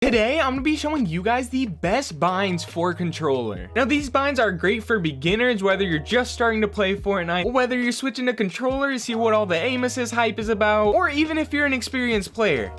Today, I'm going to be showing you guys the best binds for controller. Now, these binds are great for beginners, whether you're just starting to play Fortnite, or whether you're switching to controller to see what all the aim assist hype is about, or even if you're an experienced player.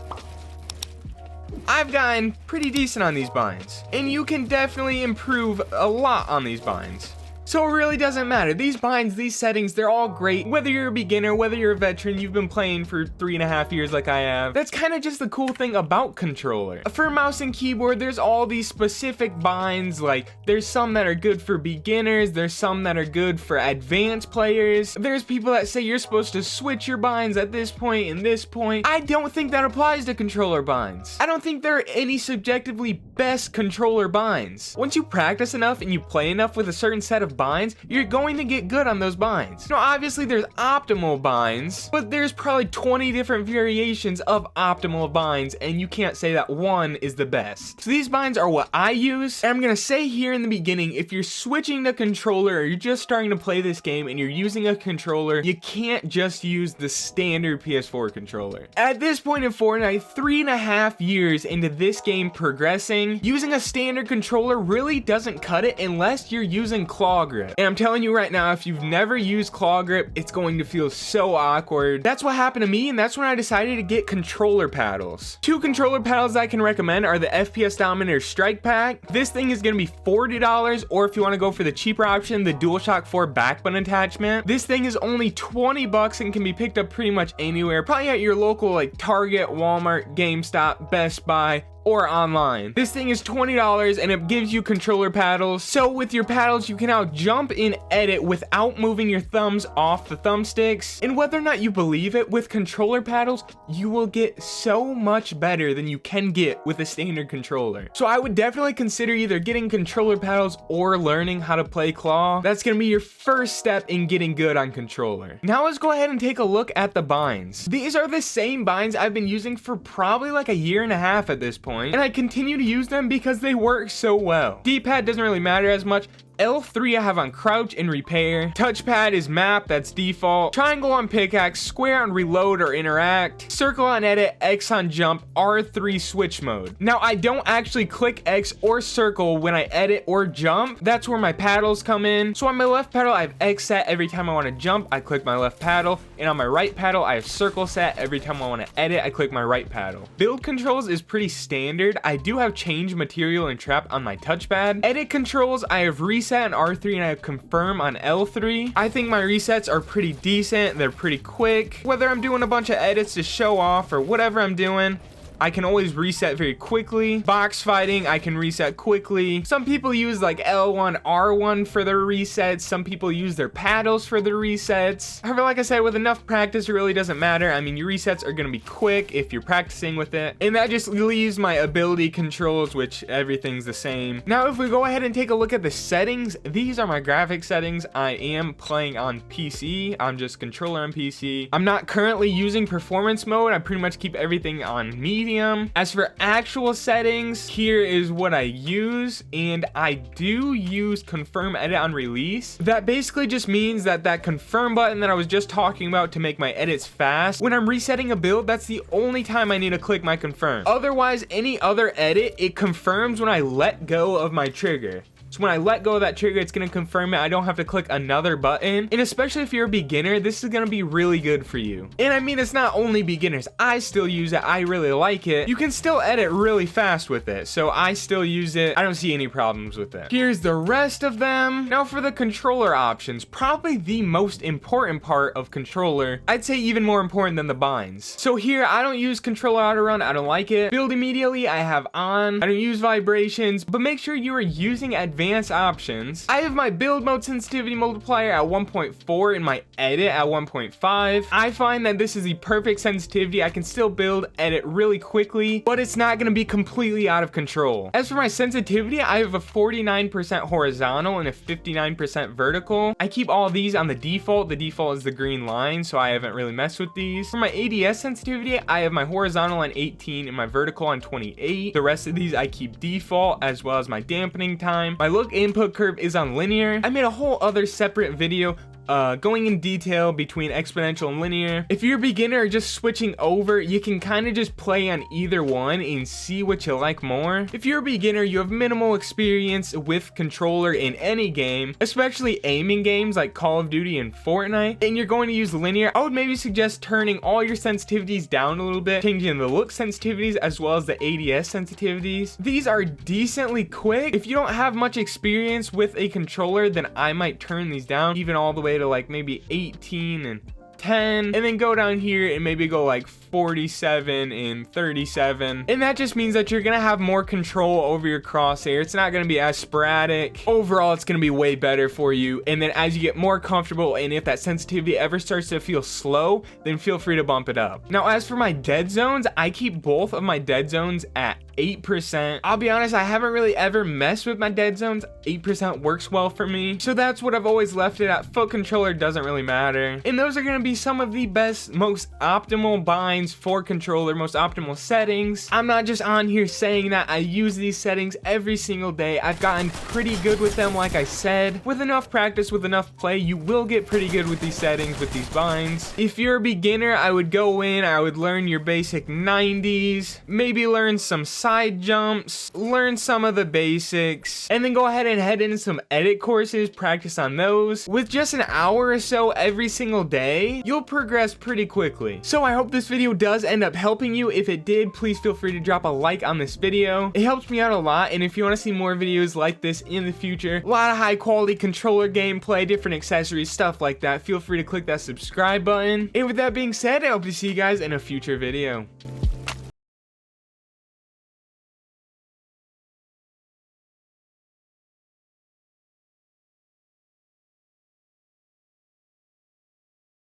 I've gotten pretty decent on these binds, and you can definitely improve a lot on these binds. So it really doesn't matter. These binds, these settings, they're all great. Whether you're a beginner, whether you're a veteran, you've been playing for 3.5 years like I have. That's kind of just the cool thing about controller. For mouse and keyboard, there's all these specific binds. Like, there's some that are good for beginners. There's some that are good for advanced players. There's people that say you're supposed to switch your binds at this point and this point. I don't think that applies to controller binds. I don't think there are any subjectively best controller binds. Once you practice enough and you play enough with a certain set of binds, you're going to get good on those binds. Now, obviously there's optimal binds, but there's probably 20 different variations of optimal binds, and you can't say that one is the best. So these binds are what I use, and I'm gonna say here in the beginning, if you're switching to controller or you're just starting to play this game and you're using a controller, you can't just use the standard PS4 controller. At this point in Fortnite, 3.5 years into this game progressing, using a standard controller really doesn't cut it unless you're using claw grip. And I'm telling you right now, if you've never used claw grip, it's going to feel so awkward. That's what happened to me, and that's when I decided to get controller paddles. Two controller paddles I can recommend are the FPS Dominator Strike Pack. This thing is going to be $40, or if you want to go for the cheaper option, the DualShock 4 back button attachment. This thing is only $20 and can be picked up pretty much anywhere, probably at your local like Target, Walmart, GameStop, Best Buy, or online. This thing is $20 and it gives you controller paddles. So with your paddles, you can now jump in edit without moving your thumbs off the thumbsticks. And whether or not you believe it, with controller paddles, you will get so much better than you can get with a standard controller. So I would definitely consider either getting controller paddles or learning how to play claw. That's gonna be your first step in getting good on controller. Now let's go ahead and take a look at the binds. These are the same binds I've been using for probably like a year and a half at this point. And I continue to use them because they work so well. D-pad doesn't really matter as much. L3 I have on crouch and repair. Touchpad is map, that's default. Triangle on pickaxe, square on reload or interact. Circle on edit, X on jump, R3 switch mode. Now I don't actually click X or circle when I edit or jump. That's where my paddles come in. So on my left paddle I have X set every time I want to jump, I click my left paddle. And on my right paddle I have circle set every time I want to edit, I click my right paddle. Build controls is pretty standard. I do have change material and trap on my touchpad. Edit controls I have reset on R3 and I have confirm on L3. I think my resets are pretty decent. They're pretty quick. Whether I'm doing a bunch of edits to show off or whatever I'm doing, I can always reset very quickly. Box fighting, I can reset quickly. Some people use like L1, R1 for their resets. Some people use their paddles for their resets. However, like I said, with enough practice, it really doesn't matter. I mean, your resets are gonna be quick if you're practicing with it. And that just leaves my ability controls, which everything's the same. Now, if we go ahead and take a look at the settings, these are my graphic settings. I am playing on PC. I'm just controller on PC. I'm not currently using performance mode. I pretty much keep everything on medium. As for actual settings, here is what I use, and I do use confirm edit on release. That basically just means that that confirm button that I was just talking about to make my edits fast, when I'm resetting a build, that's the only time I need to click my confirm. Otherwise, any other edit, it confirms when I let go of my trigger. So when I let go of that trigger, it's going to confirm it. I don't have to click another button. And especially if you're a beginner, this is going to be really good for you. And I mean, it's not only beginners. I still use it. I really like it. You can still edit really fast with it. So I still use it. I don't see any problems with it. Here's the rest of them. Now for the controller options, probably the most important part of controller. I'd say even more important than the binds. So here, I don't use controller auto run. I don't like it. Build immediately, I have on. I don't use vibrations, but make sure you are using advanced options. I have my build mode sensitivity multiplier at 1.4 and my edit at 1.5. I find that this is the perfect sensitivity. I can still build, edit really quickly, but it's not going to be completely out of control. As for my sensitivity, I have a 49% horizontal and a 59% vertical. I keep all these on the default. The default is the green line, so I haven't really messed with these. For my ADS sensitivity, I have my horizontal on 18 and my vertical on 28. The rest of these I keep default, as well as my dampening time. My look input curve is on linear. I made a whole other separate video going in detail between exponential and linear. If you're a beginner or just switching over, you can kind of just play on either one and see what you like more. If you're a beginner, you have minimal experience with controller in any game, especially aiming games like Call of Duty and Fortnite, and you're going to use linear, I would maybe suggest turning all your sensitivities down a little bit, changing the look sensitivities as well as the ADS sensitivities. These are decently quick. If you don't have much experience with a controller, then I might turn these down even all the way to like maybe 18 and 10, and then go down here and maybe go like 47 and 37, and that just means that you're gonna have more control over your crosshair. It's not gonna be as sporadic. Overall, it's gonna be way better for you. And then as you get more comfortable, and if that sensitivity ever starts to feel slow, then feel free to bump it up. Now, as for my dead zones, I keep both of my dead zones at 8%. I'll be honest, I haven't really ever messed with my dead zones. 8% works well for me, so that's what I've always left it at. Foot controller doesn't really matter. And those are going to be some of the best, most optimal binds for controller, most optimal settings. I'm not just on here saying that. I use these settings every single day. I've gotten pretty good with them, like I said. With enough practice, with enough play, you will get pretty good with these settings, with these binds. If you're a beginner, I would go in, I would learn your basic 90s, maybe learn some side jumps, learn some of the basics, and then go ahead and head into some edit courses, practice on those. With just an hour or so every single day, you'll progress pretty quickly. So I hope this video does end up helping you. If it did, please feel free to drop a like on this video. It helps me out a lot, and if you want to see more videos like this in the future, a lot of high quality controller gameplay, different accessories, stuff like that, feel free to click that subscribe button. And with that being said, I hope to see you guys in a future video.